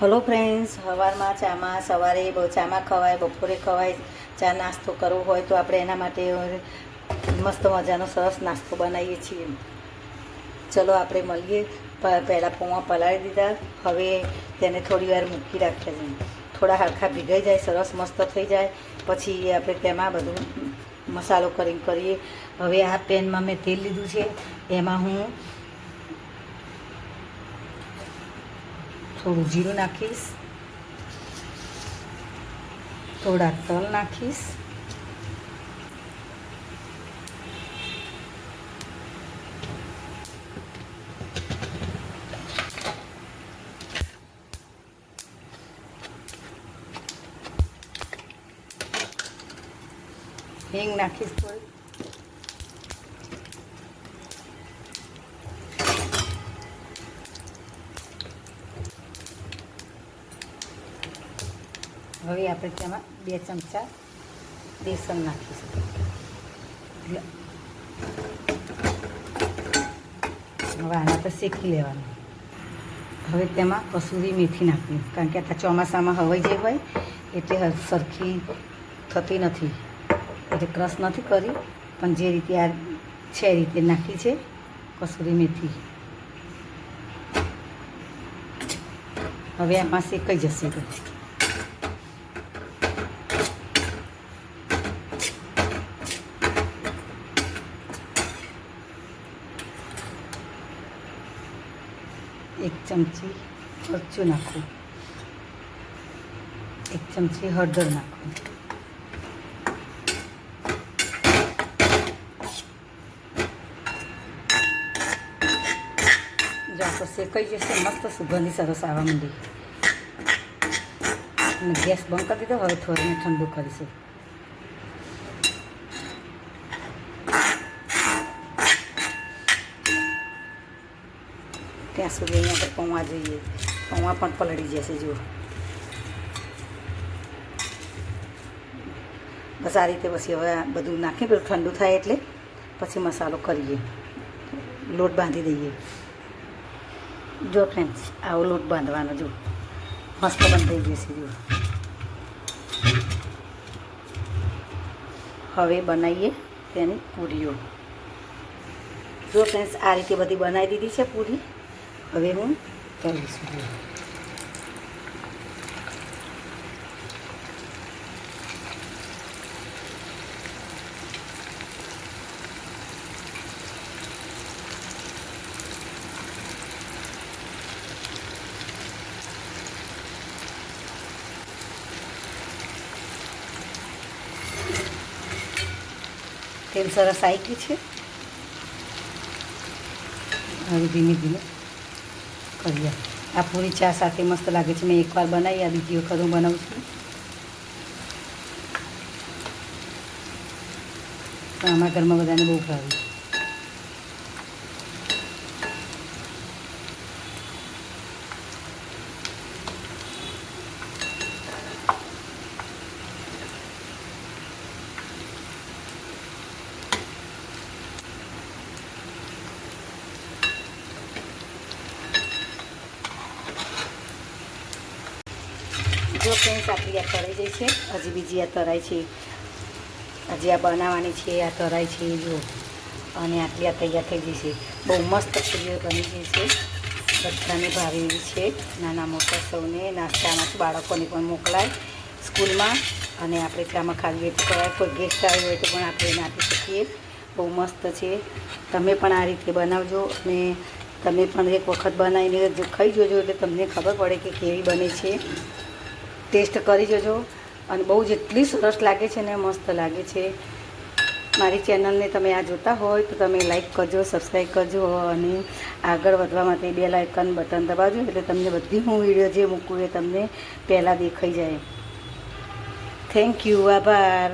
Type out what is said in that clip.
Hello friends, સવારમાં સવારે ચામાં ખવાય, બપોરે ખવાય. ચા નાસ્તો કરવો હોય તો આપણે એના માટે મસ્ત મજાનો સરસ નાસ્તો બનાવીએ છીએ. ચલો આપણે મળીએ. પહેલાં પૌવા પલાળી દીધા. હવે તેને થોડી વાર મૂકી રાખ્યા છે. થોડા હરખા ભીગાઈ જાય, સરસ મસ્ત થઈ જાય પછી આપણે તેમાં બધું મસાલો કરીએ. હવે આ પેનમાં મેં તેલ લીધું છે. એમાં હું થોડું જીરું નાખીશ, થોડા તલ નાખીશ, હિંગ નાખીશ થોડી, હવે આપણે તેમાં 2 ચમચા બેસન નાખીશું. હવે આને આપણે શેકી લેવાનું. હવે તેમાં કસૂરી મેથી નાખવી, કારણ કે આ ચોમાસામાં હવાઈ જે હોય એટલે સરખી થતી નથી, એટલે ક્રશ નથી કરી, પણ જે રીતે આ છે એ રીતે નાખી છે કસૂરી મેથી. હવે આમાં શેકાઈ જશે. એક ચમચી મરચું નાખું, 1 ચમચી હળદર નાખું. જો આપણે શેકાઈ જશે, મસ્ત સુગંધી સરસ આવવા માંડી. અને ગેસ બંધ કરી દીધો. હવે થોડીને ઠંડુ કરીશું. ત્યાં સુધી અહીંયા પર પૌવા જોઈએ. પૌવા પણ પલળી જશે. જુઓ, બસ આ રીતે. પછી હવે બધું નાખી પેલું ઠંડુ થાય એટલે પછી મસાલો કરીએ, લોટ બાંધી દઈએ. જો ફ્રેન્ડ્સ, આવો લોટ બાંધવાનો. જો મસ્ત બંધાઈ જશે. જુઓ, હવે બનાવીએ તેની પૂરીઓ. જો ફ્રેન્ડ્સ, આ રીતે બધી બનાવી દીધી છે પૂરી. હવે હું કરીશું. તેલ સરસ આવી ગયું છે. હવે ધીમે ધીમે કરીએ. આ પૂરી ચા સાથે મસ્ત લાગે છે. મેં એકવાર બનાવી, આ બીજી વખત હું બનાવું છું. પણ અમારા ઘરમાં બધાને બહુ ભાવે. જો ફ્રેન્ડ્સ, આપણી આ તરાઈ જાય છે. હજી બીજી આ તરાઈ છે. હજી આ બનાવવાની છે. આ તરાઈ છે. જો, અને આટલી આ તૈયાર થઈ જશે. બહુ મસ્ત પૂરીઓ બની ગઈ છે. બધાને ભાવે એવી છે. નાના મોટા સૌને નાસ્તામાં બાળકોને પણ મોકલાય સ્કૂલમાં. અને આપણે ચામાં ખાવી હોય તો કરાય. કોઈ ગેસ્ટ આવ્યો હોય તો પણ આપણે એને આપી શકીએ. બહુ મસ્ત છે. તમે પણ આ રીતે બનાવજો. અને તમે પણ એક વખત બનાવીને ખાઈ જોજો, એટલે તમને ખબર પડે કે કેવી બને છે. ટેસ્ટ કરી જોજો. અને બહુ જ એટલી સરસ લાગે છે ને, મસ્ત લાગે છે. મારી ચેનલને તમે આ જોતા હોય તો તમે લાઈક કરજો, સબસ્ક્રાઈબ કરજો. અને આગળ વધવા માટે બેલ આઇકન બટન દબાવજો, એટલે તમને બધી હું વિડીયો જે મૂકું એ તમને પહેલાં દેખાઈ જાય. Thank you. આભાર.